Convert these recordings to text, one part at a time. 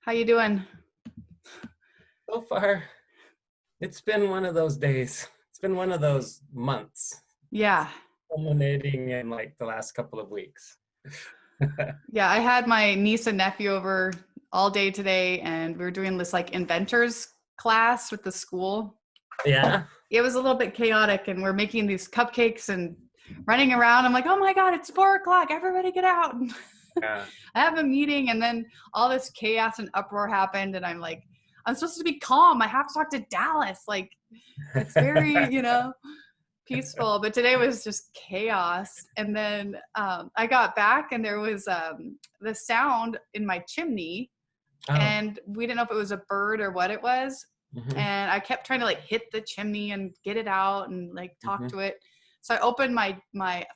How you doing? So far, it's been one of those days. It's been one of those months, Yeah. culminating in like the last couple of weeks. Yeah, I had my niece and nephew over all day today, and we were doing this like inventors class with the school. Yeah. It was a little bit chaotic, and we're making these cupcakes and running around. I'm like, oh my God, it's 4:00. Everybody get out. Yeah. I have a meeting, and then all this chaos and uproar happened, and I'm like, I'm supposed to be calm. I have to talk to Dallas. Like, it's very, peaceful, but today was just chaos. And then I got back, and there was the sound in my chimney, Oh. and we didn't know if it was a bird or what it was. Mm-hmm. And I kept trying to like hit the chimney and get it out and like talk to it. So I opened my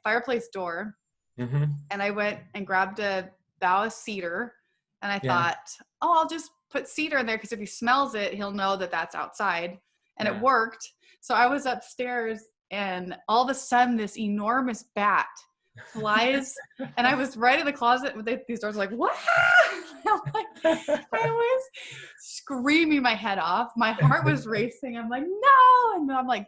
fireplace door, and I went and grabbed a bough of cedar, and I thought, oh, I'll just put cedar in there because if he smells it, he'll know that that's outside. And it worked. So I was upstairs, and all of a sudden this enormous bat flies, and I was right in the closet with these doors like, what? I was screaming my head off. My heart was racing. I'm like, no. And I'm like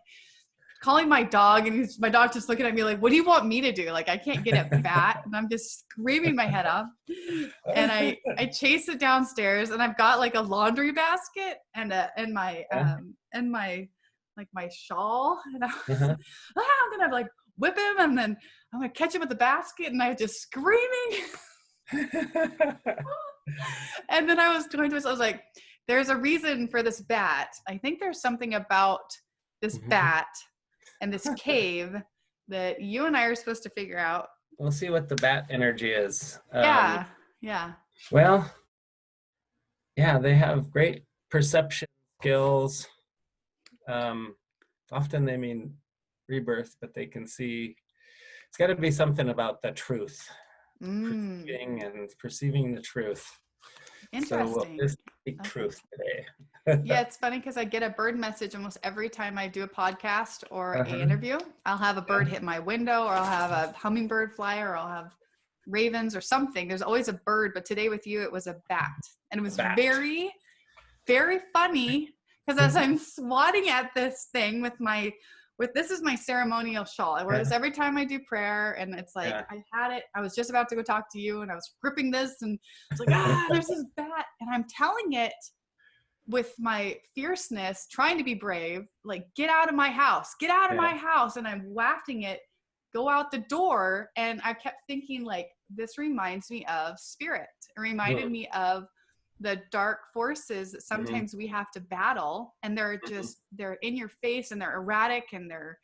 calling my dog, and my dog just looking at me like, what do you want me to do? Like, I can't get it bat. And I'm just screaming my head off. And I chase it downstairs, and I've got like a laundry basket and my shawl, and I'm gonna like whip him, and then I'm gonna catch him with the basket, and I was just screaming. And then I was like, there's a reason for this bat. I think there's something about this bat and this cave that you and I are supposed to figure out. We'll see what the bat energy is. Yeah. Well, yeah, they have great perception skills. Often they mean rebirth, but they can see. It's got to be something about the truth, perceiving the truth. Interesting. So we'll just speak truth today. Yeah, it's funny because I get a bird message almost every time I do a podcast or an interview. I'll have a bird hit my window, or I'll have a hummingbird fly, or I'll have ravens or something. There's always a bird, but today with you, it was a bat. And it was very, very funny because as I'm swatting at this thing this is my ceremonial shawl. I wear this every time I do prayer, and it's like, I had it. I was just about to go talk to you, and I was gripping this, and it's like, there's this bat. And I'm telling it with my fierceness, trying to be brave, like, get out of my house, my house. And I'm wafting it, go out the door. And I kept thinking, like, this reminds me of spirit. It reminded me of the dark forces that sometimes we have to battle, and they're in your face, and they're erratic, and they're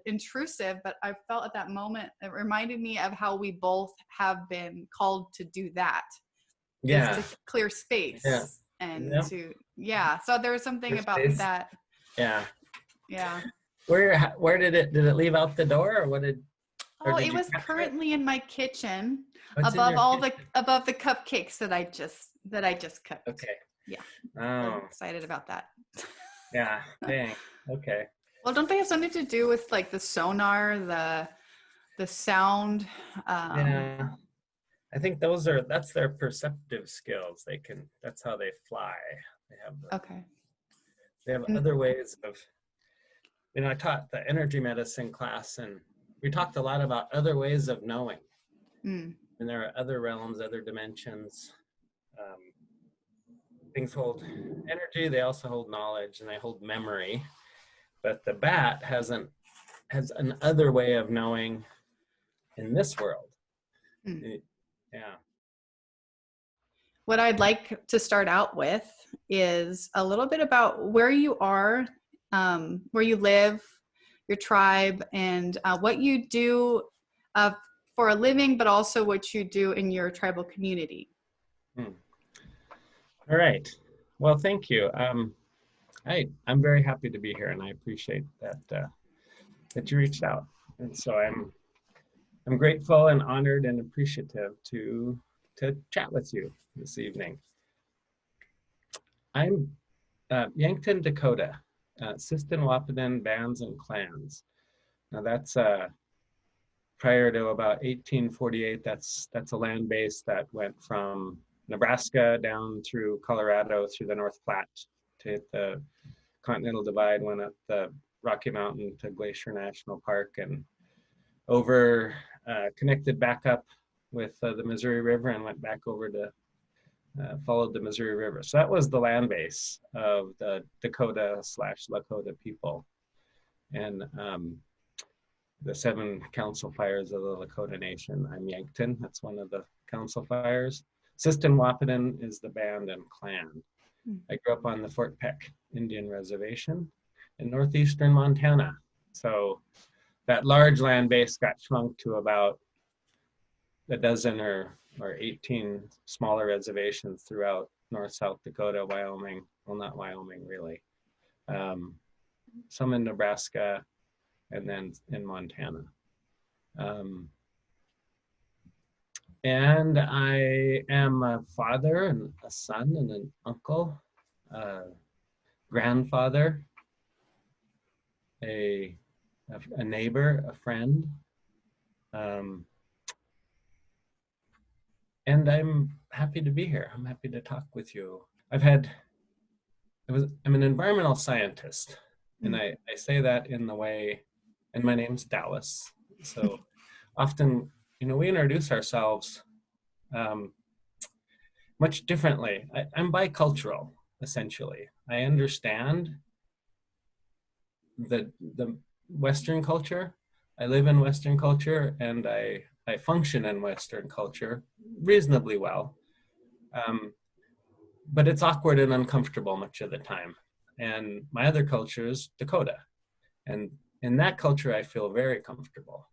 intrusive. But I felt at that moment, it reminded me of how we both have been called to do that. To clear space. So there was something about that. Where did it leave out the door, or what did? It was currently in my kitchen, above the cupcakes that I just cooked. Okay. Yeah. I'm excited about that. Yeah. Dang. Okay. Well, don't they have something to do with like the sonar, the sound? I think that's their perceptive skills. That's how they fly. They have other ways of, I taught the energy medicine class, and we talked a lot about other ways of knowing. And there are other realms, other dimensions. Things hold energy, they also hold knowledge, and they hold memory. But the bat has an other way of knowing in this world. Yeah. What I'd like to start out with is a little bit about where you are, where you live, your tribe, and what you do for a living, but also what you do in your tribal community. All right. Well, thank you. I'm very happy to be here, and I appreciate that you reached out. And so I'm grateful and honored and appreciative to chat with you this evening. I'm Yankton, Dakota, Siston-Wahpeton Bands and Clans. Now that's prior to about 1848. That's a land base that went from Nebraska down through Colorado, through the North Platte to hit the Continental Divide, went up the Rocky Mountain to Glacier National Park, and over, connected back up with the Missouri River and went back over to, followed the Missouri River. So that was the land base of the Dakota/Lakota people. And the 7 council fires of the Lakota Nation. I'm Yankton, that's one of the council fires. Siston-Wahpeton is the band and clan. I grew up on the Fort Peck Indian Reservation in northeastern Montana. So that large land base got shrunk to about a dozen or 18 smaller reservations throughout North, South Dakota, Wyoming. Well, not Wyoming, really. Some in Nebraska, and then in Montana. And I am a father and a son and an uncle, grandfather, a neighbor, a friend. And I'm happy to be here. I'm happy to talk with you. I'm an environmental scientist, and I say that in the way, and my name's Dallas. So often, we introduce ourselves much differently. I'm bicultural, essentially. I understand the Western culture. I live in Western culture, and I function in Western culture reasonably well. But it's awkward and uncomfortable much of the time. And my other culture is Dakota. And in that culture, I feel very comfortable.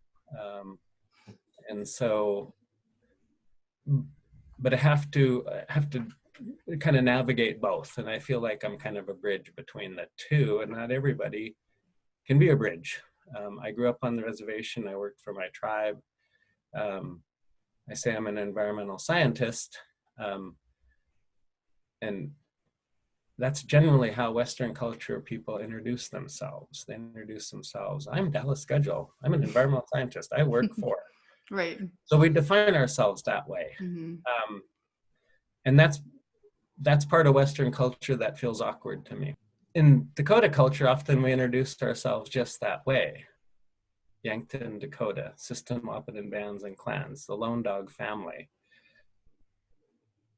And so, but I have to kind of navigate both. And I feel like I'm kind of a bridge between the two, and not everybody can be a bridge. I grew up on the reservation. I worked for my tribe. I say I'm an environmental scientist. And that's generally how Western culture people introduce themselves. They introduce themselves, I'm Dallas Gudgell. I'm an environmental scientist. I work for. Right. So we define ourselves that way. Mm-hmm. And that's part of Western culture that feels awkward to me. In Dakota culture, often we introduced ourselves just that way. Yankton, Dakota, Siston-Wahpeton bands and clans, the Lone Dog family.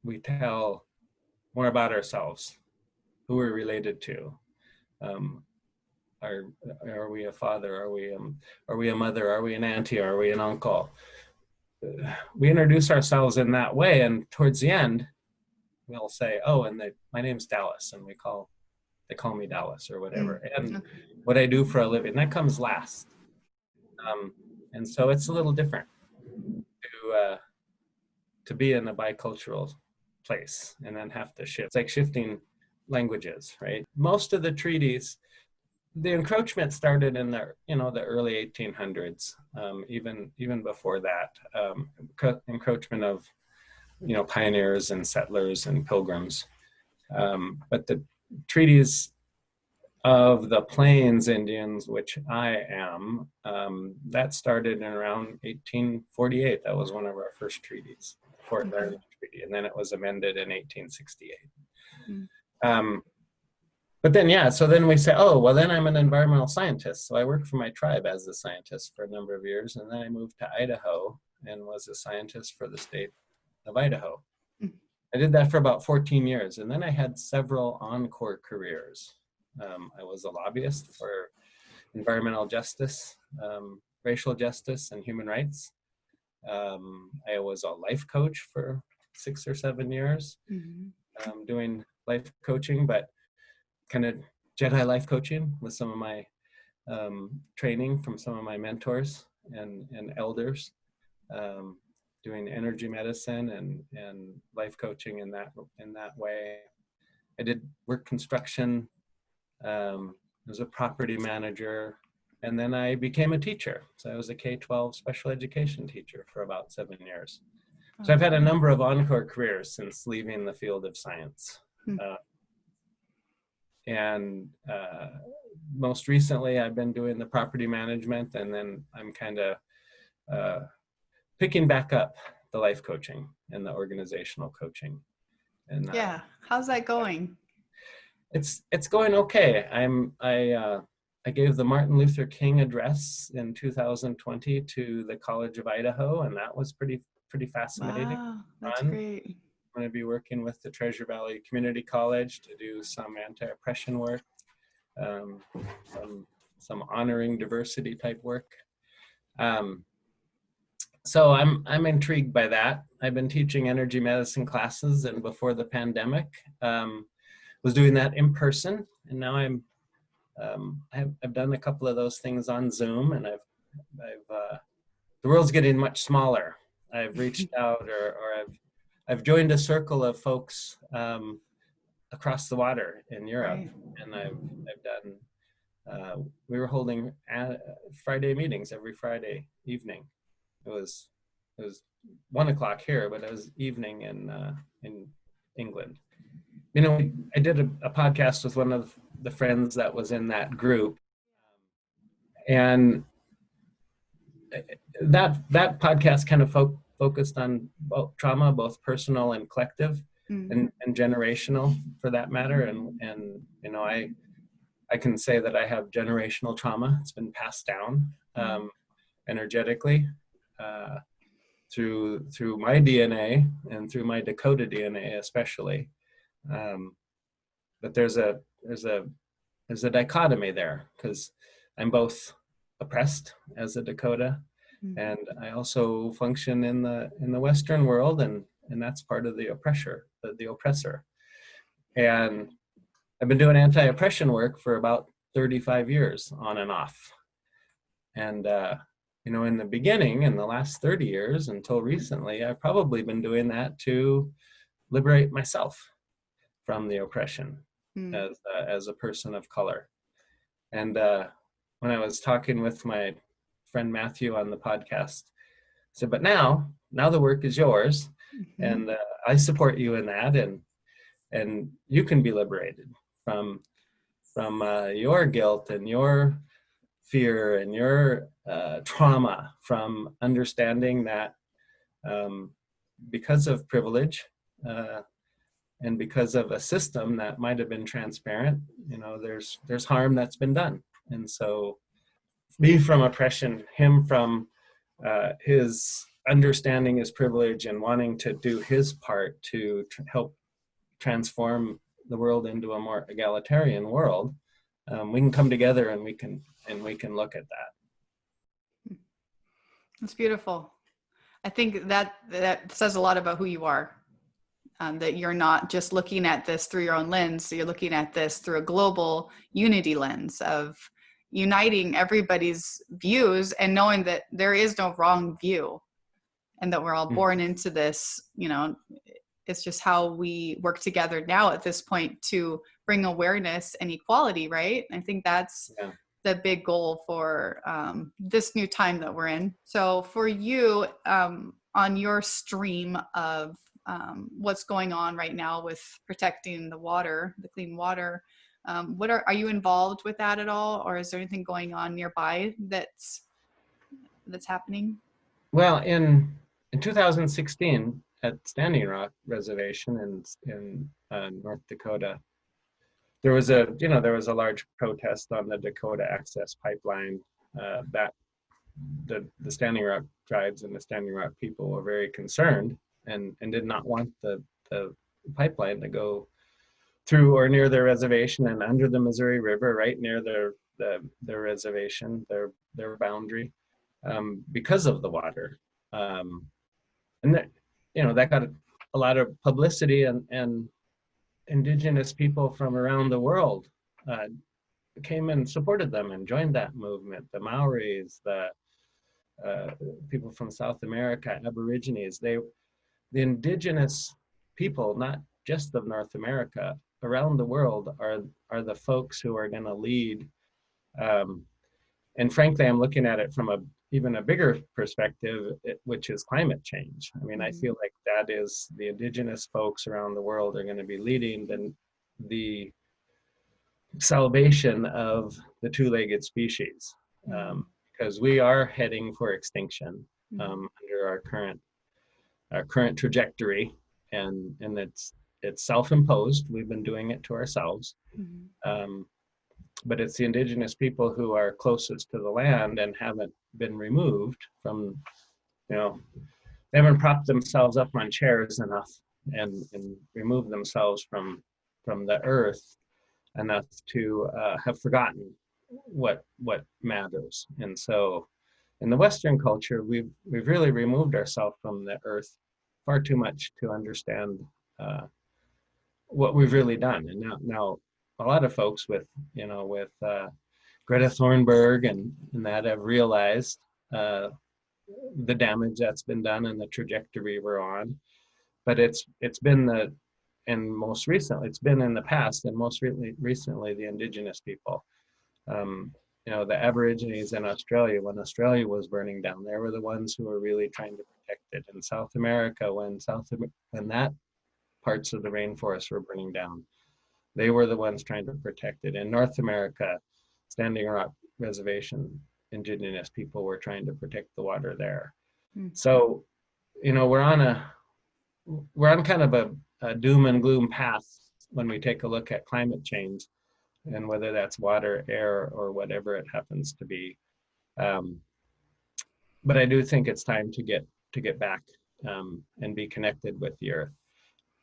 We tell more about ourselves, who we're related to. Are we a father? Are we a mother? Are we an auntie? Are we an uncle? We introduce ourselves in that way, and towards the end, we'll say, "Oh, and my name's Dallas," and they call me Dallas or whatever, and what I do for a living. That comes last, and so it's a little different to be in a bicultural place and then have to shift. It's like shifting languages, right? Most of the treaties, the encroachment started in the early 1800s, even before that, encroachment of pioneers and settlers and pilgrims, but the treaties of the Plains Indians, which I am, that started in around 1848. That was one of our first treaties, Fort Laramie Treaty, and then it was amended in 1868. But then, so then we say, oh, well, then I'm an environmental scientist. So I worked for my tribe as a scientist for a number of years, and then I moved to Idaho and was a scientist for the state of Idaho. I did that for about 14 years, and then I had several encore careers. I was a lobbyist for environmental justice, racial justice, and human rights. I was a life coach for 6 or 7 years, doing life coaching, but kind of Jedi life coaching with some of my training from some of my mentors and elders, doing energy medicine and life coaching in that way. I did work construction. I was a property manager, and then I became a teacher. So I was a K-12 special education teacher for about 7 years. So I've had a number of encore careers since leaving the field of science. And most recently, I've been doing the property management, and then I'm kind of picking back up the life coaching and the organizational coaching. And yeah, how's that going? it's going okay. I gave the Martin Luther King address in 2020 to the College of Idaho, and that was pretty fascinating. Wow, that's Fun. great. I'm going to be working with the Treasure Valley Community College to do some anti-oppression work, um, some honoring diversity type work. So I'm intrigued by that. I've been teaching energy medicine classes, and before the pandemic, was doing that in person, and now I've done a couple of those things on Zoom, and the world's getting much smaller. I've reached out, or I've joined a circle of folks across the water in Europe, Right. and I've done. We were holding Friday meetings every Friday evening. It was 1 o'clock here, but it was evening in England. You know, I did a podcast with one of the friends that was in that group, and that podcast kind of focused on both trauma, both personal and collective, and generational for that matter. And you know, I can say that I have generational trauma. It's been passed down energetically through my DNA and through my Dakota DNA especially. But there's a dichotomy there, because I'm both oppressed as a Dakota, and I also function in the Western world, and that's part of the oppressor. And I've been doing anti-oppression work for about 35 years on and off. And you know, in the beginning, in the last 30 years until recently, I've probably been doing that to liberate myself from the oppression as a person of color. And when I was talking with my friend Matthew on the podcast, I said, but now the work is yours, and I support you in that, and you can be liberated from your guilt and your fear and your trauma, from understanding that because of privilege and because of a system that might have been transparent, you know, there's harm that's been done. And so me from oppression, him from his understanding his privilege and wanting to do his part to help transform the world into a more egalitarian world, we can come together and we can look at that. That's beautiful. I think that says a lot about who you are. That you're not just looking at this through your own lens, so you're looking at this through a global unity lens of uniting everybody's views and knowing that there is no wrong view, and that we're all born into this. You know, it's just how we work together now at this point to bring awareness and equality, right? I think that's the big goal for this new time that we're in. So for you, on your stream of what's going on right now with protecting the water, the clean water, are you involved with that at all, or is there anything going on nearby that's happening? Well, in 2016 at Standing Rock Reservation in North Dakota, there was a large protest on the Dakota Access Pipeline that the Standing Rock tribes and the Standing Rock people were very concerned and did not want the pipeline to go through or near their reservation and under the Missouri River, right near their reservation, their boundary, because of the water. And that, you know, that got a lot of publicity, and indigenous people from around the world came and supported them and joined that movement. The Maoris, the people from South America, Aborigines, the indigenous people, not just of North America, around the world are the folks who are going to lead. And frankly, I'm looking at it from even a bigger perspective, which is climate change. I mean, I feel like that is the indigenous folks around the world are going to be leading the salvation of the two-legged species, because we are heading for extinction under our current trajectory, and it's self-imposed. We've been doing it to ourselves. Mm-hmm. But it's the indigenous people who are closest to the land and haven't been removed from, they haven't propped themselves up on chairs enough and removed themselves from the earth enough to have forgotten what matters. And so in the Western culture, we've really removed ourselves from the earth far too much to understand what we've really done. And now a lot of folks with Greta Thunberg and that have realized the damage that's been done and the trajectory we're on. But it's been most recently, it's been in the past, and most recently the indigenous people. The Aborigines in Australia, when Australia was burning down, they were the ones who were really trying to protect it. In South America, when that parts of the rainforest were burning down, they were the ones trying to protect it. In North America, Standing Rock Reservation indigenous people were trying to protect the water there. Mm-hmm. So, we're on kind of a doom and gloom path when we take a look at climate change, and whether that's water, air, or whatever it happens to be. But I do think it's time to get back and be connected with the earth.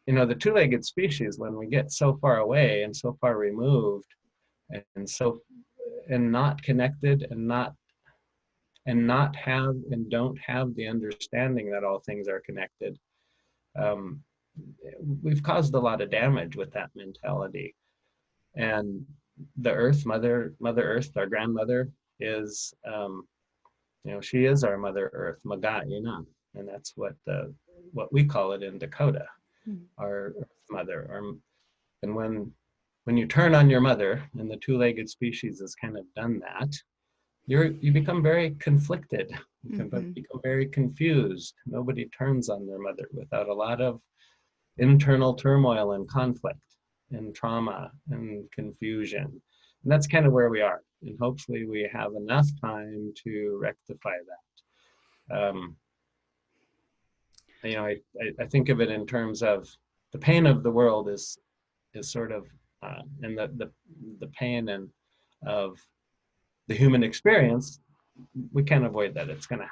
The two-legged species, when we get so far away and so far removed and not connected and don't have the understanding that all things are connected, we've caused a lot of damage with that mentality. And the earth, Mother Earth, our grandmother, is she is our Mother Earth, Maga'ina, and that's what we call it in Dakota. Our Earth Mother. And when you turn on your mother, and the two-legged species has kind of done that, you become very conflicted. You become very confused. Nobody turns on their mother without a lot of internal turmoil and conflict and trauma and confusion. And that's kind of where we are. And hopefully we have enough time to rectify that. I think of it in terms of the pain of the world is sort of, and the pain of the human experience, we can't avoid that. It's going to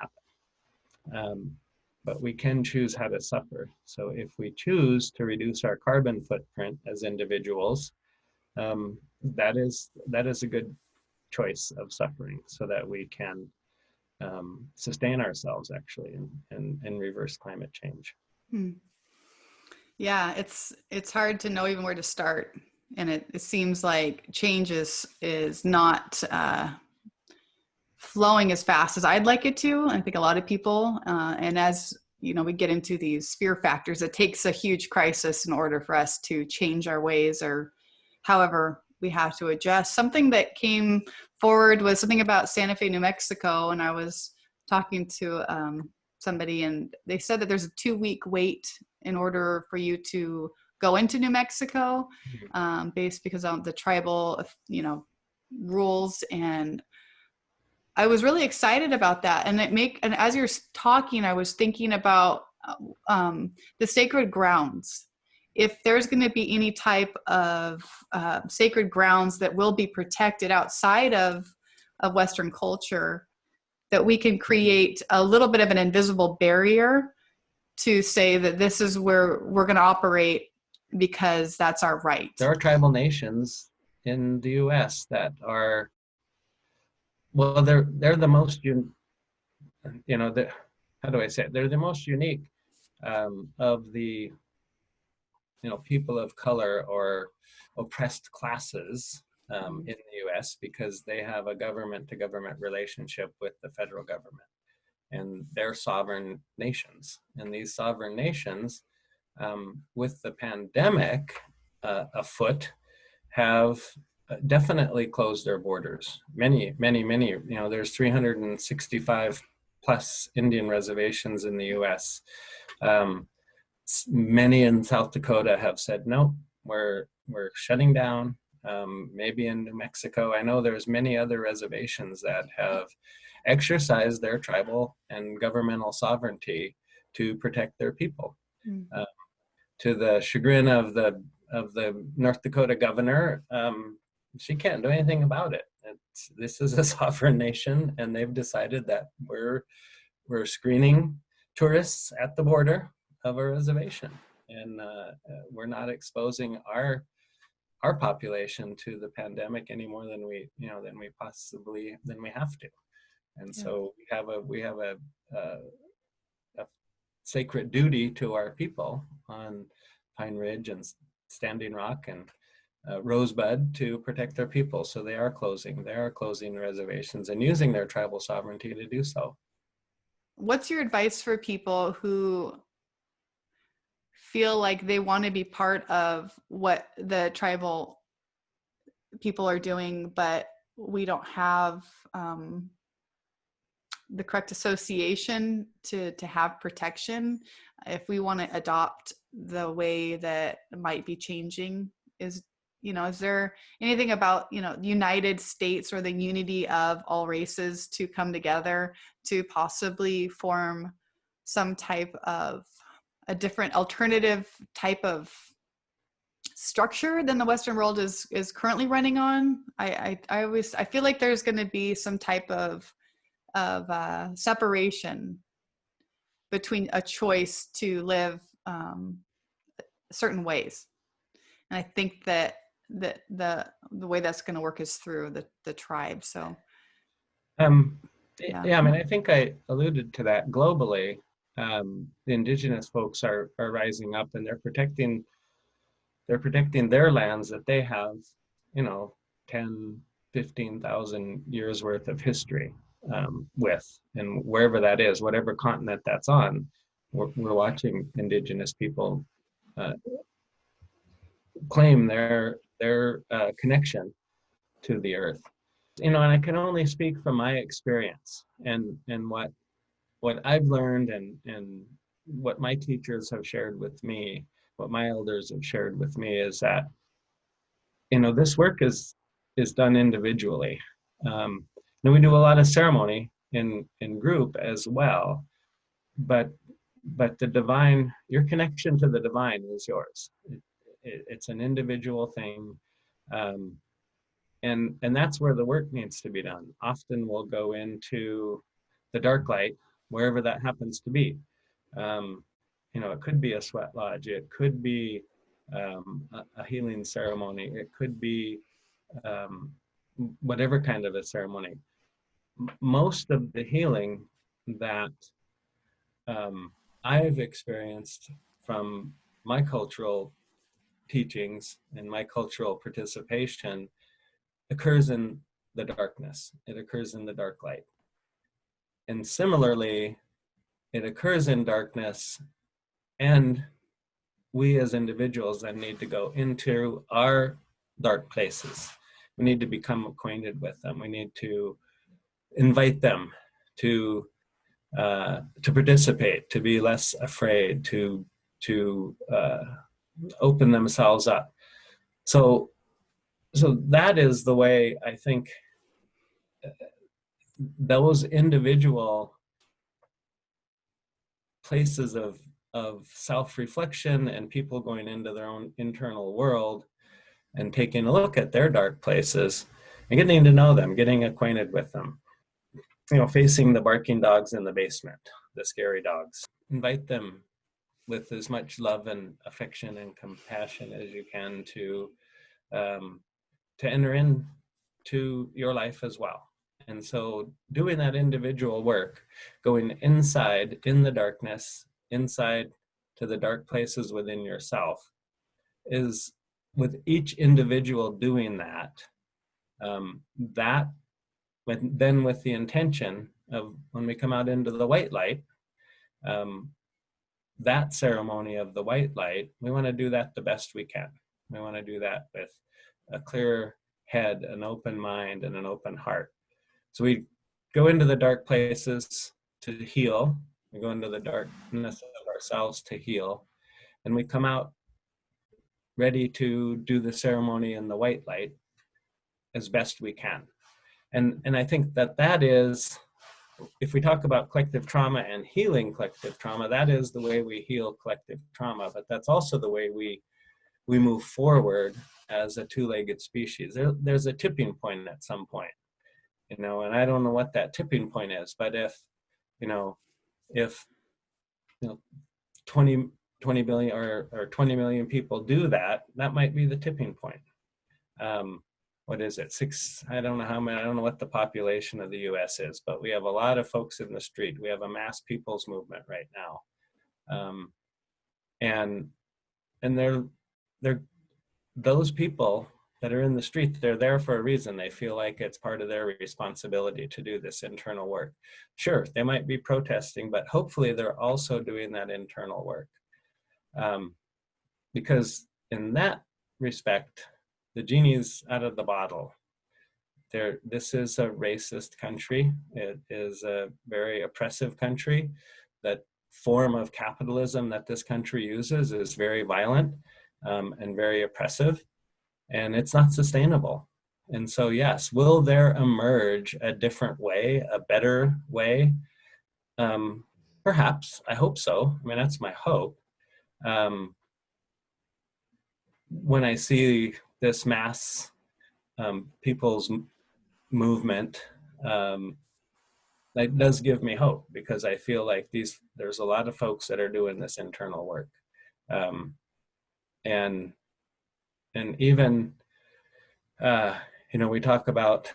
happen. But we can choose how to suffer. So if we choose to reduce our carbon footprint as individuals, that is a good choice of suffering, so that we can sustain ourselves actually and reverse climate change. Yeah, it's hard to know even where to start, and it seems like change is not flowing as fast as I'd like it to. I think a lot of people, and as we get into these fear factors, it takes a huge crisis in order for us to change our ways, or however we have to adjust. Something that came forward was something about Santa Fe, New Mexico, and I was talking to somebody, and they said that there's a 2-week wait in order for you to go into New Mexico, based because of the tribal, rules. And I was really excited about that. And as you're talking, I was thinking about the sacred grounds. If there's going to be any type of sacred grounds that will be protected outside of Western culture, that we can create a little bit of an invisible barrier to say that this is where we're going to operate because that's our right. There are tribal nations in the U.S. that are, well, they're the most, how do I say it? They're the most unique of the, people of color or oppressed classes in the U.S. because they have a government-to-government relationship with the federal government. And they're sovereign nations. And these sovereign nations, with the pandemic afoot, have definitely closed their borders. Many, there's 365 plus Indian reservations in the US. Many in South Dakota have said, no, we're shutting down. Maybe in New Mexico, I know there's many other reservations that have exercised their tribal and governmental sovereignty to protect their people. to the chagrin of the North Dakota governor, she can't do anything about it. This is a sovereign nation, and they've decided that we're screening tourists at the border of a reservation, and we're not exposing our population to the pandemic any more than we have to. And so we have a sacred duty to our people on Pine Ridge and Standing Rock and Rosebud to protect their people. So they are closing reservations and using their tribal sovereignty to do so. What's your advice for people who feel like they want to be part of what the tribal people are doing, but we don't have the correct association to have protection? If we want to adopt the way that might be changing, is there anything about, United States or the unity of all races to come together to possibly form some type of a different alternative type of structure than the Western world is currently running on? I feel like there's going to be some type of separation between a choice to live certain ways, and I think that the way that's going to work is through the tribe. So yeah, I mean, I think I alluded to that. Globally, the indigenous folks are rising up, and they're protecting their lands that they have 10, 15,000 years worth of history with, and wherever that is, whatever continent that's on, we're watching indigenous people claim their connection to the earth. And I can only speak from my experience and what I've learned and what my teachers have shared with me, what my elders have shared with me, is that this work is done individually. And we do a lot of ceremony in group as well, but the divine, your connection to the divine is yours. It's an individual thing, and that's where the work needs to be done. Often we'll go into the dark light, wherever that happens to be. It could be a sweat lodge, it could be a healing ceremony, it could be whatever kind of a ceremony. Most of the healing that I've experienced from my cultural teachings and my cultural participation occurs in the darkness. It occurs in the dark light. And similarly, it occurs in darkness, and we as individuals then need to go into our dark places. We need to become acquainted with them. We need to invite them to participate, to be less afraid, to open themselves up. So that is the way I think those individual places of self-reflection and people going into their own internal world and taking a look at their dark places and getting to know them, getting acquainted with them. Facing the barking dogs in the basement, the scary dogs. Invite them with as much love and affection and compassion as you can to enter into your life as well. And so doing that individual work, going inside in the darkness, inside to the dark places within yourself, is with each individual doing that, then with the intention of when we come out into the white light, that ceremony of the white light, we want to do that the best we can. We want to do that with a clear head, an open mind, and an open heart. So we go into the dark places to heal. We go into the darkness of ourselves to heal. And we come out ready to do the ceremony in the white light as best we can. And I think that is if we talk about collective trauma and healing collective trauma, that is the way we heal collective trauma, but that's also the way we move forward as a two-legged species. There's a tipping point at some point, and I don't know what that tipping point is, but if 20 billion or 20 million people do that, that might be the tipping point. What is it? I don't know how many, I don't know what the population of the US is, but we have a lot of folks in the street. We have a mass people's movement right now. And they're those people that are in the street, they're there for a reason. They feel like it's part of their responsibility to do this internal work. Sure, they might be protesting, but hopefully they're also doing that internal work. Because in that respect, the genie's out of the bottle. This is a racist country. It is a very oppressive country. That form of capitalism that this country uses is very violent and very oppressive, and it's not sustainable. And so, yes, will there emerge a different way, a better way? Perhaps. I hope so. I mean, that's my hope. When I see this mass people's movement, that does give me hope, because I feel like there's a lot of folks that are doing this internal work. And even, we talk about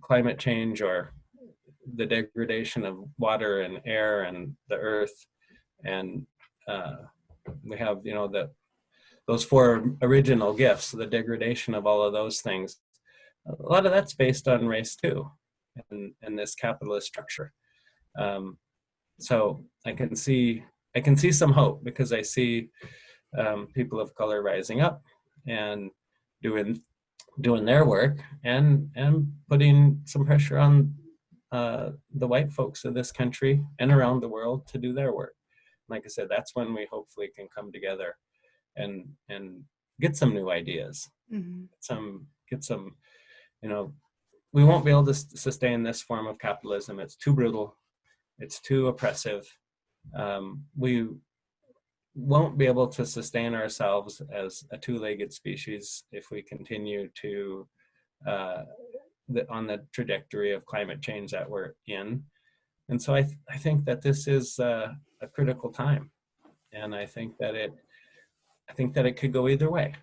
climate change or the degradation of water and air and the earth. And we have, those four original gifts, the degradation of all of those things. A lot of that's based on race too, and this capitalist structure. So I can see some hope, because I see people of color rising up and doing their work, and putting some pressure on the white folks of this country and around the world to do their work. Like I said, that's when we hopefully can come together and get some new ideas. Mm-hmm. Get some, we won't be able to sustain this form of capitalism. It's too brutal. It's too oppressive. We won't be able to sustain ourselves as a two-legged species if we continue to on the trajectory of climate change that we're in. And so I think that this is a critical time, and I think that it could go either way.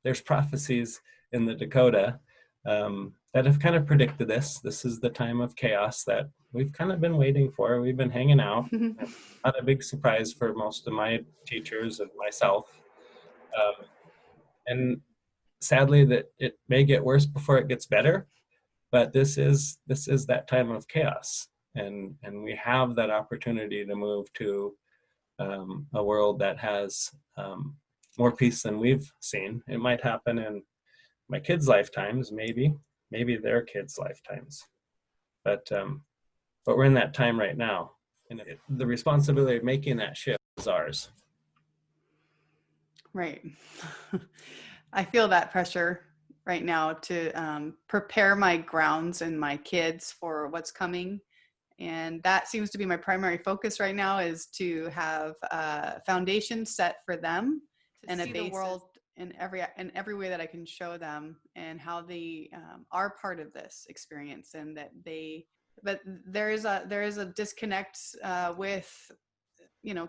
There's prophecies in the Dakota that have kind of predicted this. This is the time of chaos that we've kind of been waiting for. We've been hanging out. Not a big surprise for most of my teachers and myself. And sadly, that it may get worse before it gets better. But this is that time of chaos, and we have that opportunity to move to a world that has more peace than we've seen. It might happen in my kids' lifetimes, maybe their kids' lifetimes, but we're in that time right now, and the responsibility of making that shift is ours. Right. I feel that pressure right now to prepare my grounds and my kids for what's coming. And that seems to be my primary focus right now, is to have a foundation set for them and see the world in every way that I can show them, and how they are part of this experience, and that but there is a disconnect with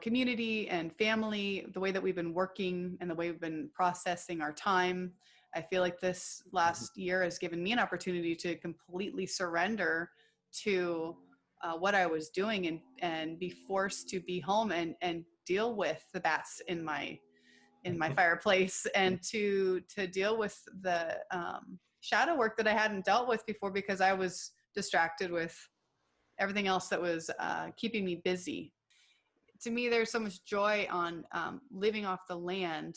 community and family, the way that we've been working and the way we've been processing our time. I feel like this last year has given me an opportunity to completely surrender to what I was doing, and be forced to be home and deal with the bats in my fireplace, and to deal with the shadow work that I hadn't dealt with before, because I was distracted with everything else that was keeping me busy. To me, there's so much joy on living off the land,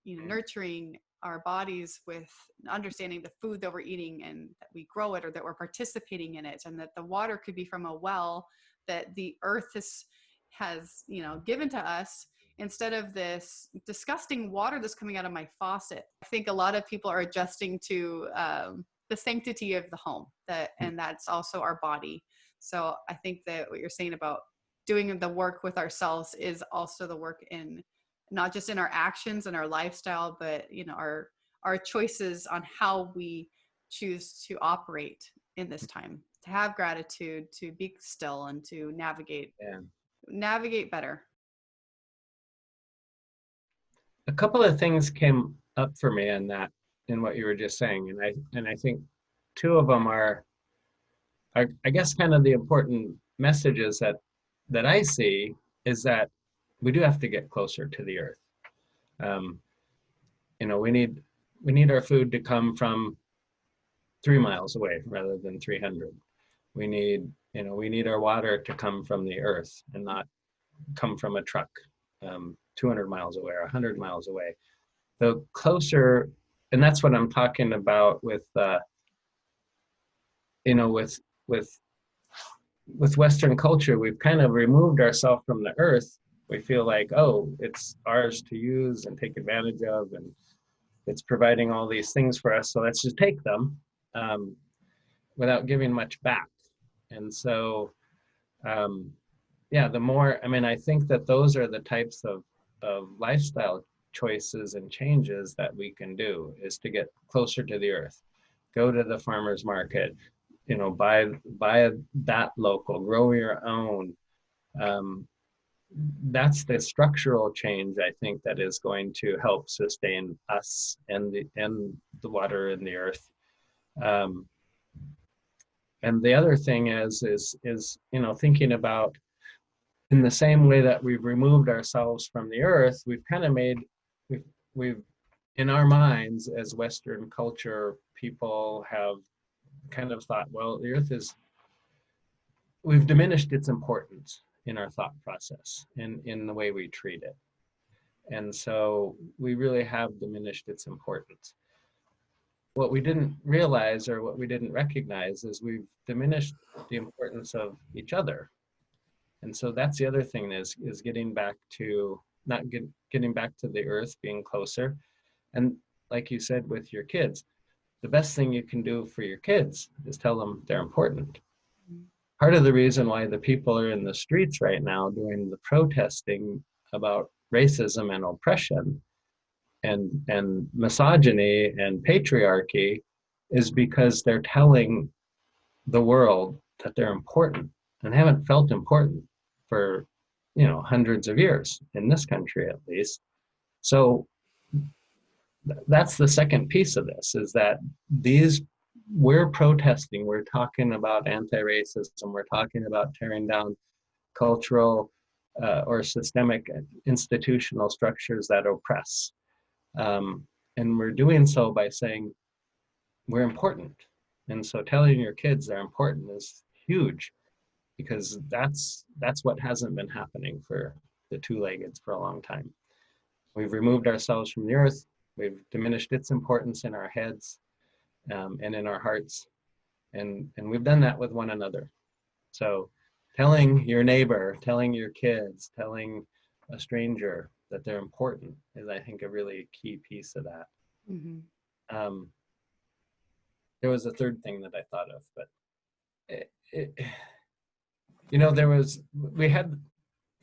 nurturing our bodies with understanding the food that we're eating, and that we grow it, or that we're participating in it, and that the water could be from a well that the earth has given to us, instead of this disgusting water that's coming out of my faucet. I think a lot of people are adjusting to the sanctity of the home, and that's also our body. So I think that what you're saying about doing the work with ourselves is also the work in not just in our actions and our lifestyle, but our choices on how we choose to operate in this time, to have gratitude, to be still, and to navigate better. A couple of things came up for me in what you were just saying, and I think two of them are I guess kind of the important messages that I see is that we do have to get closer to the earth. We need our food to come from 3 miles away rather than 300. We need our water to come from the earth and not come from a truck 200 miles away or 100 miles away. The closer, and that's what I'm talking about with Western culture. We've kind of removed ourselves from the earth. We feel like, oh, it's ours to use and take advantage of, and it's providing all these things for us, so let's just take them without giving much back. And so the more, I think that those are the types of lifestyle choices and changes that we can do, is to get closer to the earth. Go to the farmer's market, buy that local, grow your own. That's the structural change, I think, that is going to help sustain us and the water and the earth. And the other thing is thinking about, in the same way that we've removed ourselves from the earth, we've kind of we've in our minds as Western culture people have kind of thought, well, the earth we've diminished its importance in our thought process and in the way we treat it. And so we really have diminished its importance. What we didn't realize, or what we didn't recognize, is we've diminished the importance of each other. And so that's the other thing, is getting back to getting back to the earth, being closer. And like you said with your kids, the best thing you can do for your kids is tell them they're important. Part of the reason why the people are in the streets right now doing the protesting about racism and oppression and misogyny and patriarchy is because they're telling the world that they're important, and haven't felt important for hundreds of years, in this country at least. So that's the second piece of this, is that we're protesting, we're talking about anti-racism, we're talking about tearing down cultural or systemic institutional structures that oppress. And we're doing so by saying we're important. And so telling your kids they're important is huge, because that's what hasn't been happening for the two-leggeds for a long time. We've removed ourselves from the earth. We've diminished its importance in our heads and in our hearts. And we've done that with one another. So telling your neighbor, telling your kids, telling a stranger that they're important is, I think, a really key piece of that. Mm-hmm. There was a third thing that I thought of, but we had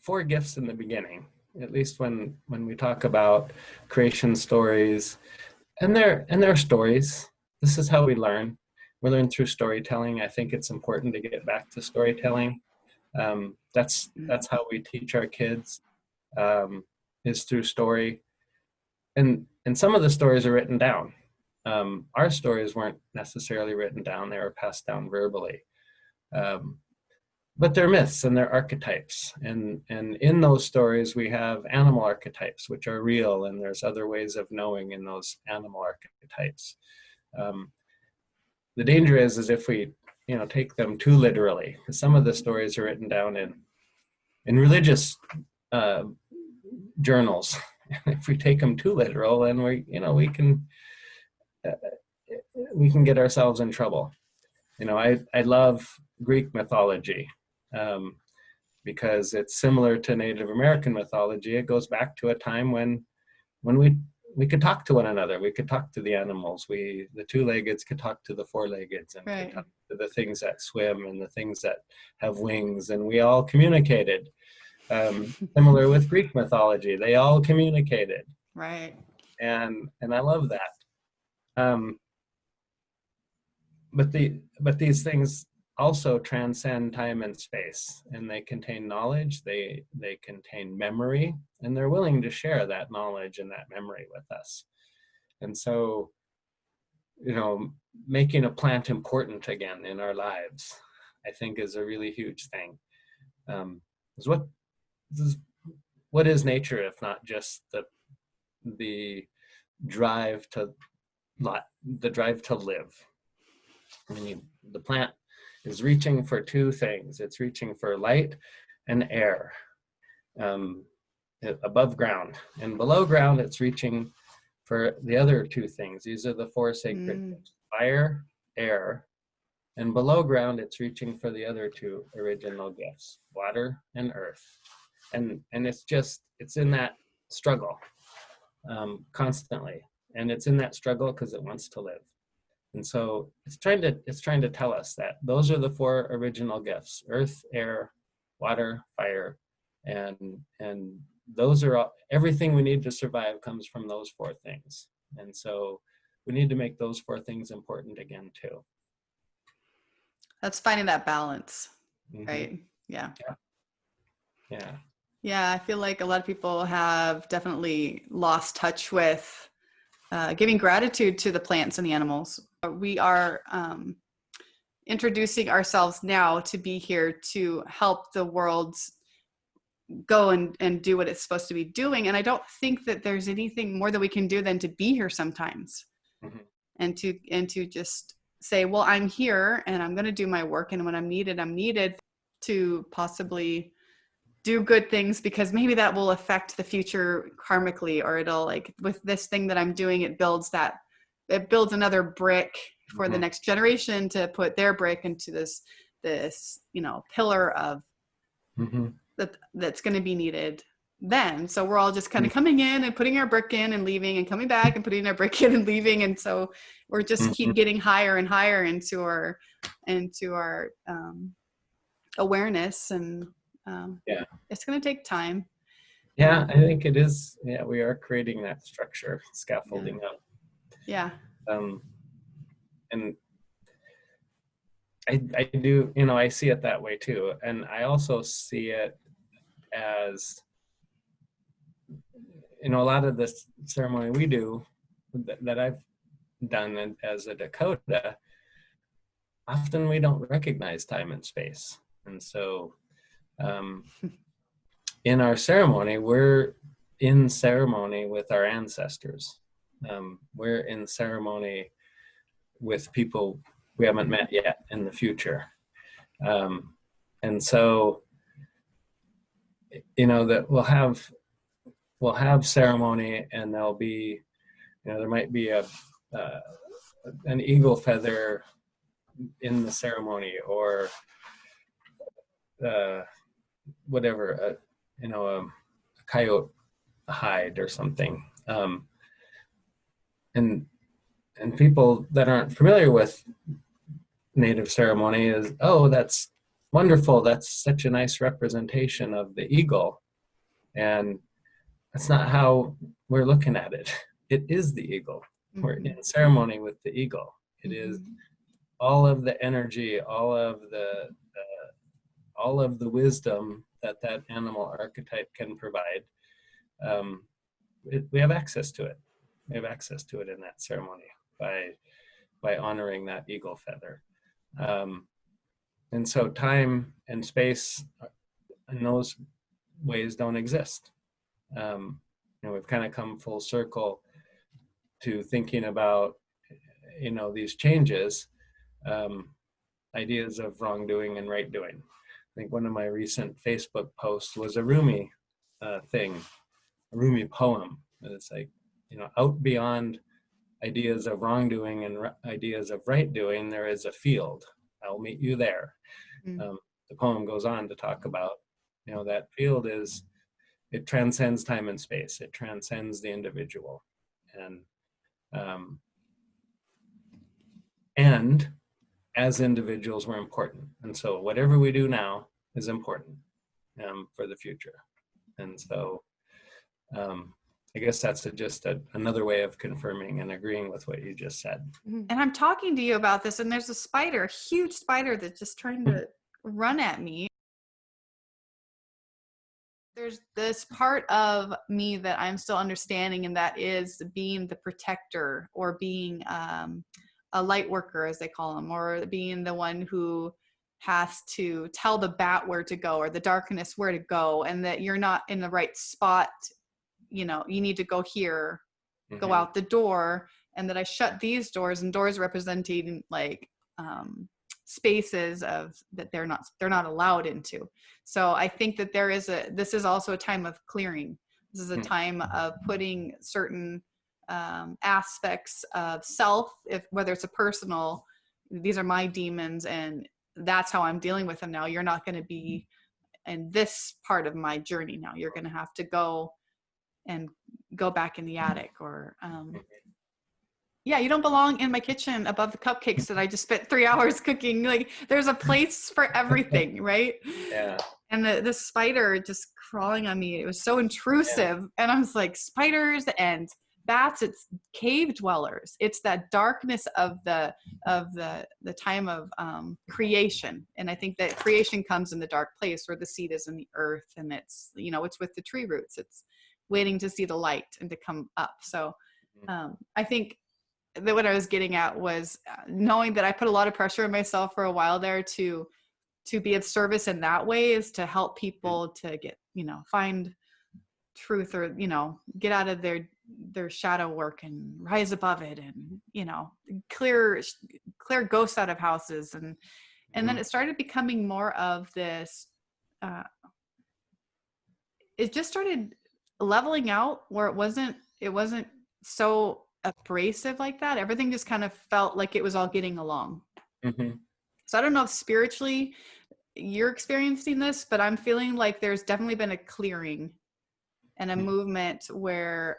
4 gifts in the beginning, at least when we talk about creation stories, and they're stories. This is how we learn. We learn through storytelling. I think it's important to get back to storytelling. That's how we teach our kids, is through story. And some of the stories are written down. Our stories weren't necessarily written down. They were passed down verbally. But they're myths and they're archetypes. And in those stories, we have animal archetypes, which are real, and there's other ways of knowing in those animal archetypes. The danger is if we take them too literally, because some of the stories are written down in religious journals. If we take them too literal, then we can get ourselves in trouble. I love Greek mythology because it's similar to Native American mythology. It goes back to a time when we could talk to one another. We could talk to the animals. The two-leggeds could talk to the four-leggeds, and could talk to the things that swim and the things that have wings, and we all communicated. Similar with Greek mythology, they all communicated. Right. And I love that. But these things also transcend time and space, and they contain knowledge, they contain memory, and they're willing to share that knowledge and that memory with us. And so, making a plant important again in our lives, I think, is a really huge thing. What is nature if not just the drive to live? I mean, the plant is reaching for two things. It's reaching for light and air above ground, and below ground it's reaching for the other two things. These are the four sacred gifts: fire, air, and below ground it's reaching for the other two original gifts: water and earth. And it's in that struggle constantly, and it's in that struggle because it wants to live. And so it's trying to tell us that those are the four original gifts: earth, air, water, fire, and those are all, everything we need to survive comes from those four things. And so we need to make those four things important again too. That's finding that balance, right? Yeah. Yeah, I feel like a lot of people have definitely lost touch with giving gratitude to the plants and the animals. We are introducing ourselves now to be here to help the world go and do what it's supposed to be doing. And I don't think that there's anything more that we can do than to be here sometimes, and to just say, well, I'm here and I'm going to do my work. And when I'm needed to possibly do good things, because maybe that will affect the future karmically, or it'll, like with this thing that I'm doing, it builds another brick for the next generation to put their brick into this pillar of that's going to be needed then. So we're all just kind of coming in and putting our brick in and leaving, and coming back and putting our brick in and leaving. And so we're just keep getting higher and higher into our awareness. And it's going to take time. I think it is. We are creating that structure, scaffolding up. And I do, I see it that way too. And I also see it as, a lot of this ceremony we do that I've done as a Dakota, often we don't recognize time and space. And so in our ceremony, we're in ceremony with our ancestors. We're in ceremony with people we haven't met yet in the future. And so, that we'll have ceremony, and there'll be, there might be an eagle feather in the ceremony, or whatever, a coyote hide or something. And people that aren't familiar with Native ceremony is, oh, that's wonderful. That's such a nice representation of the eagle. And that's not how we're looking at it. It is the eagle. We're in ceremony with the eagle. It is all of the energy, all of the wisdom that animal archetype can provide. We have access to it. We have access to it in that ceremony by honoring that eagle feather. And so time and space in those ways don't exist. We've kind of come full circle to thinking about, these changes, ideas of wrongdoing and right doing. I think one of my recent Facebook posts was a Rumi thing, a Rumi poem. And it's like, out beyond ideas of wrongdoing and ideas of right doing, there is a field. I'll meet you there. The poem goes on to talk about, that field it transcends time and space. It transcends the individual. and as individuals, we're important. And so whatever we do now is important for the future. And so I guess that's just another way of confirming and agreeing with what you just said. And I'm talking to you about this, and there's a spider, a huge spider that's just trying to run at me. There's this part of me that I'm still understanding, and that is being the protector, or being a light worker, as they call them, or being the one who has to tell the bat where to go, or the darkness where to go, and that you're not in the right spot. You know, you need to go here, go out the door, and that I shut these doors, and doors representing like spaces of that they're not allowed into. So I think that this is also a time of clearing. This is a time of putting certain aspects of self, whether it's a personal, these are my demons and that's how I'm dealing with them now. You're not going to be in this part of my journey now. You're going to have to go back in the attic, or yeah, you don't belong in my kitchen above the cupcakes that I just spent 3 hours cooking. Like, there's a place for everything, right? Yeah. And the spider just crawling on me, it was so intrusive. Yeah. And I was like, spiders and bats, it's cave dwellers. It's that darkness of the time of creation. And I think that creation comes in the dark place where the seed is in the earth, and it's, you know, it's with the tree roots. It's waiting to see the light and to come up. So I think that what I was getting at was knowing that I put a lot of pressure on myself for a while there to be of service in that way, is to help people to get, you know, find truth, or, you know, get out of their shadow work and rise above it, and, you know, clear ghosts out of houses. And then it started becoming more of this, it just started leveling out, where it wasn't so abrasive like that. Everything just kind of felt like it was all getting along. So I don't know if spiritually you're experiencing this, but I'm feeling like there's definitely been a clearing and a movement where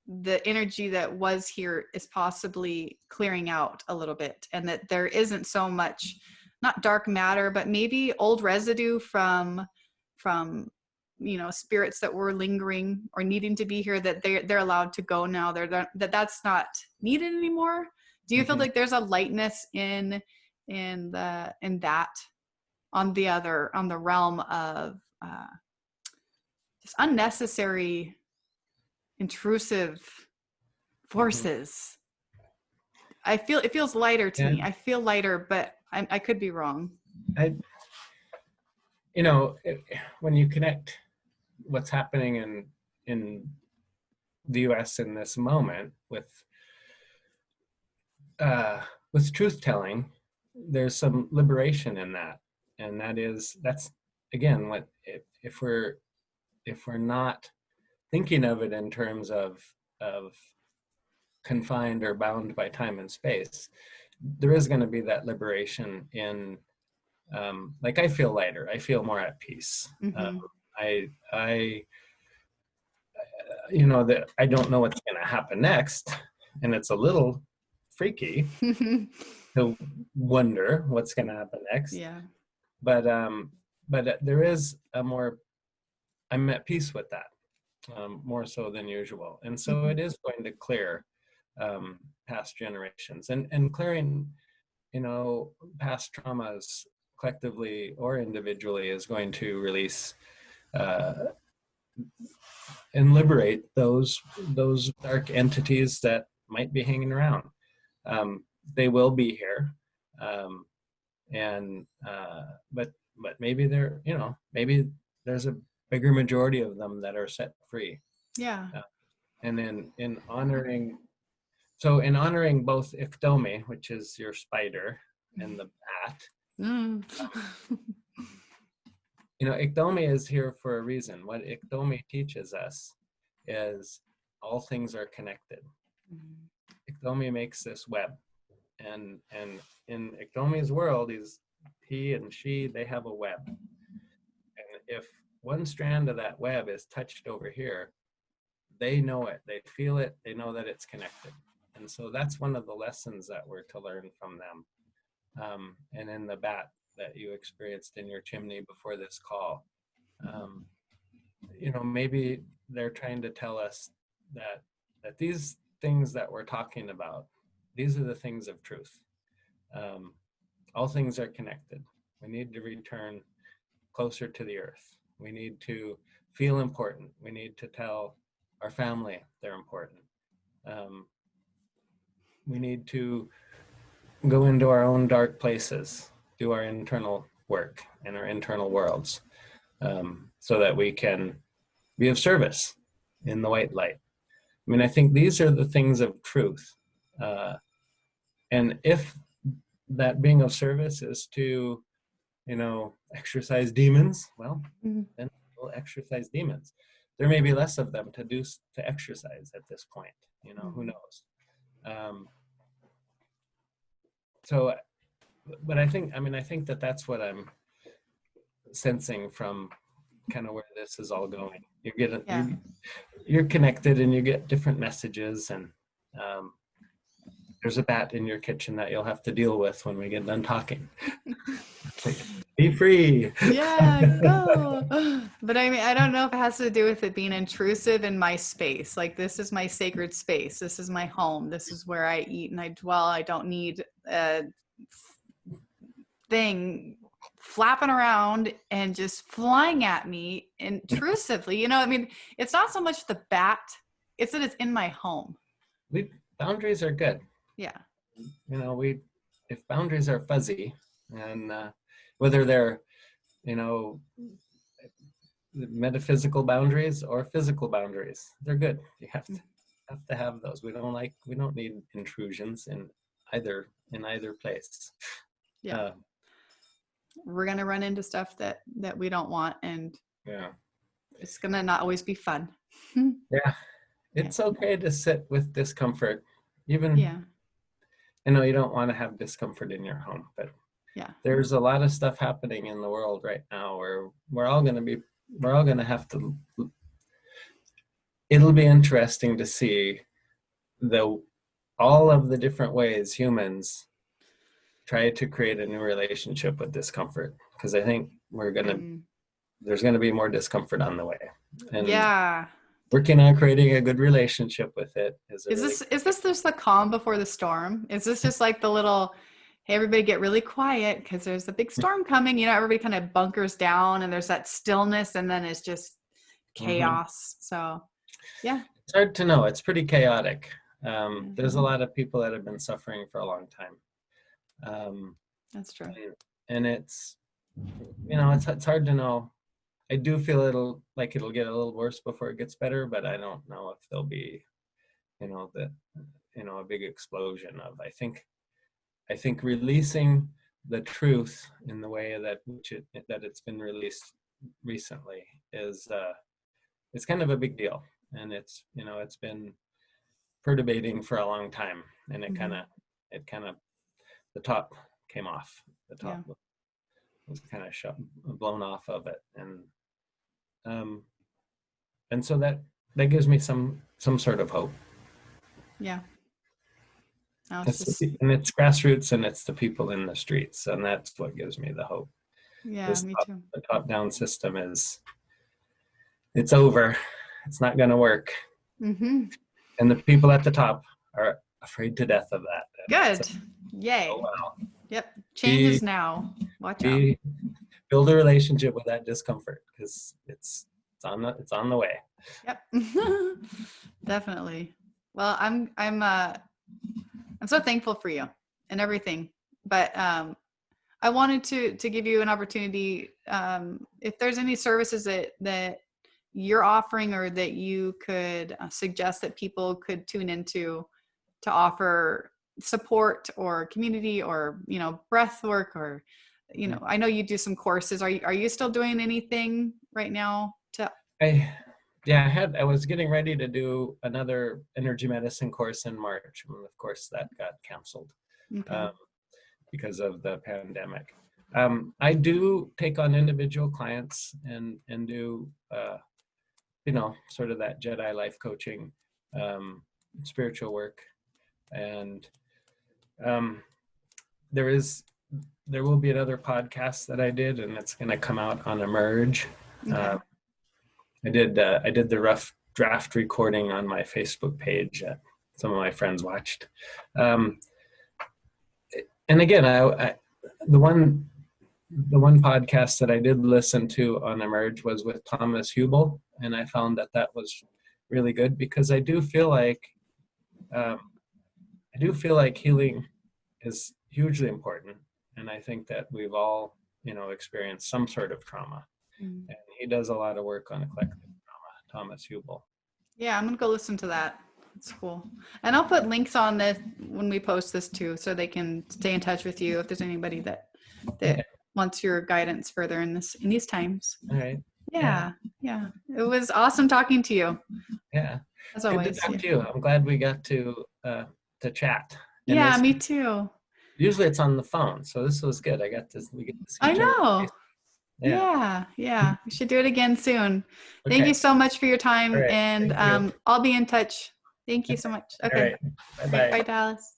the energy that was here is possibly clearing out a little bit, and that there isn't so much, not dark matter, but maybe old residue from you know, spirits that were lingering or needing to be here, that they're allowed to go now. That's not needed anymore. Do you feel like there's a lightness in that on the realm of just unnecessary intrusive forces? It feels lighter to me. I feel lighter, but I could be wrong. You know, when you connect what's happening in the U.S. in this moment with truth telling, there's some liberation in that, and that's again what if we're not thinking of it in terms of confined or bound by time and space, there is going to be that liberation in like I feel lighter, I feel more at peace. I you know, that I don't know what's going to happen next, and it's a little freaky to wonder what's going to happen next. Yeah. But there is I'm at peace with that, more so than usual, and so it is going to clear past generations, and clearing, you know, past traumas collectively or individually is going to release and liberate those dark entities that might be hanging around. They will be here, but maybe maybe there's a bigger majority of them that are set free. Yeah. And then in honoring both Iktomi, which is your spider, and the bat. You know, Iktomi is here for a reason. What Iktomi teaches us is all things are connected. Iktomi makes this web, and in Iktomi's world, he and she, they have a web. And if one strand of that web is touched over here, they know it, they feel it, they know that it's connected. And so that's one of the lessons that we're to learn from them. And in the bat that you experienced in your chimney before this call, maybe they're trying to tell us that these things that we're talking about, these are the things of truth. All things are connected. We need to return closer to the earth. We need to feel important. We need to tell our family they're important. We need to go into our own dark places, do our internal work in our internal worlds, so that we can be of service in the white light. I mean, I think these are the things of truth. And if that being of service is to, exorcise demons, well, then we'll exorcise demons. There may be less of them to exercise at this point, who knows? So, but I think that that's what I'm sensing from kind of where this is all going. You're connected and you get different messages, and there's a bat in your kitchen that you'll have to deal with when we get done talking. Be free. Yeah, go. But I mean, I don't know if it has to do with it being intrusive in my space. Like, this is my sacred space. This is my home. This is where I eat and I dwell. I don't need a thing flapping around and just flying at me intrusively. I mean, it's not so much the bat, it's that it's in my home. Boundaries are good. Yeah. If boundaries are fuzzy, and whether they're, metaphysical boundaries or physical boundaries, they're good. You have to have those. We don't need intrusions in either place. Yeah. We're gonna run into stuff that we don't want, and it's gonna not always be fun. Yeah. It's okay to sit with discomfort, even. I know you don't want to have discomfort in your home, but there's a lot of stuff happening in the world right now where we're all going to have to. It'll be interesting to see all of the different ways humans try to create a new relationship with discomfort, because I think there's going to be more discomfort on the way. And working on creating a good relationship with it is this just the calm before the storm? Is this just like the little, hey, everybody get really quiet because there's a big storm coming? Everybody kind of bunkers down and there's that stillness, and then it's just chaos. So it's hard to know. It's pretty chaotic. There's a lot of people that have been suffering for a long time. That's true. And it's it's hard to know. I do feel it'll get a little worse before it gets better, but I don't know if there'll be, a big explosion of. I think releasing the truth in the way that it's been released recently is it's kind of a big deal, and it's been perturbating for a long time, and it kind of the top came off. The top was kind of blown off of it, and so that gives me some sort of hope. Yeah. And it's grassroots, and it's the people in the streets, and that's what gives me the hope. Yeah, me too. The top-down system it's over. It's not going to work. And the people at the top are afraid to death of that. Good. Yay. Oh, wow. Yep. Change is now. Watch out. Build a relationship with that discomfort, because it's on the way. Yep. Definitely. Well, I'm so thankful for you and everything, but I wanted to give you an opportunity, if there's any services that you're offering or that you could suggest that people could tune into to offer support or community or breath work, or I know you do some courses. Are you still doing anything right now? I was getting ready to do another energy medicine course in March, and of course that got canceled because of the pandemic. I do take on individual clients and do sort of that Jedi life coaching, spiritual work. And there will be another podcast that I did, and it's going to come out on Emerge. Okay. I did the rough draft recording on my Facebook page. Some of my friends watched. And again, the one podcast that I did listen to on Emerge was with Thomas Hubel, and I found that was really good, because I do feel like healing is hugely important, and I think that we've all experienced some sort of trauma, and he does a lot of work on collective trauma. Thomas Hubel. Yeah, I'm gonna go listen to that. That's cool. And I'll put links on this when we post this too, so they can stay in touch with you if there's anybody that wants your guidance further in these times. All right. Yeah. It was awesome talking to you. Yeah. As always. Good to talk to you. I'm glad we got to chat. And yeah, me too. Usually it's on the phone, so this was good. We get to see I each know. other. Yeah. We should do it again soon. Okay. Thank you so much for your time, right. And I'll be in touch. Thank you so much. Okay. All right. Bye-bye. Bye, Dallas.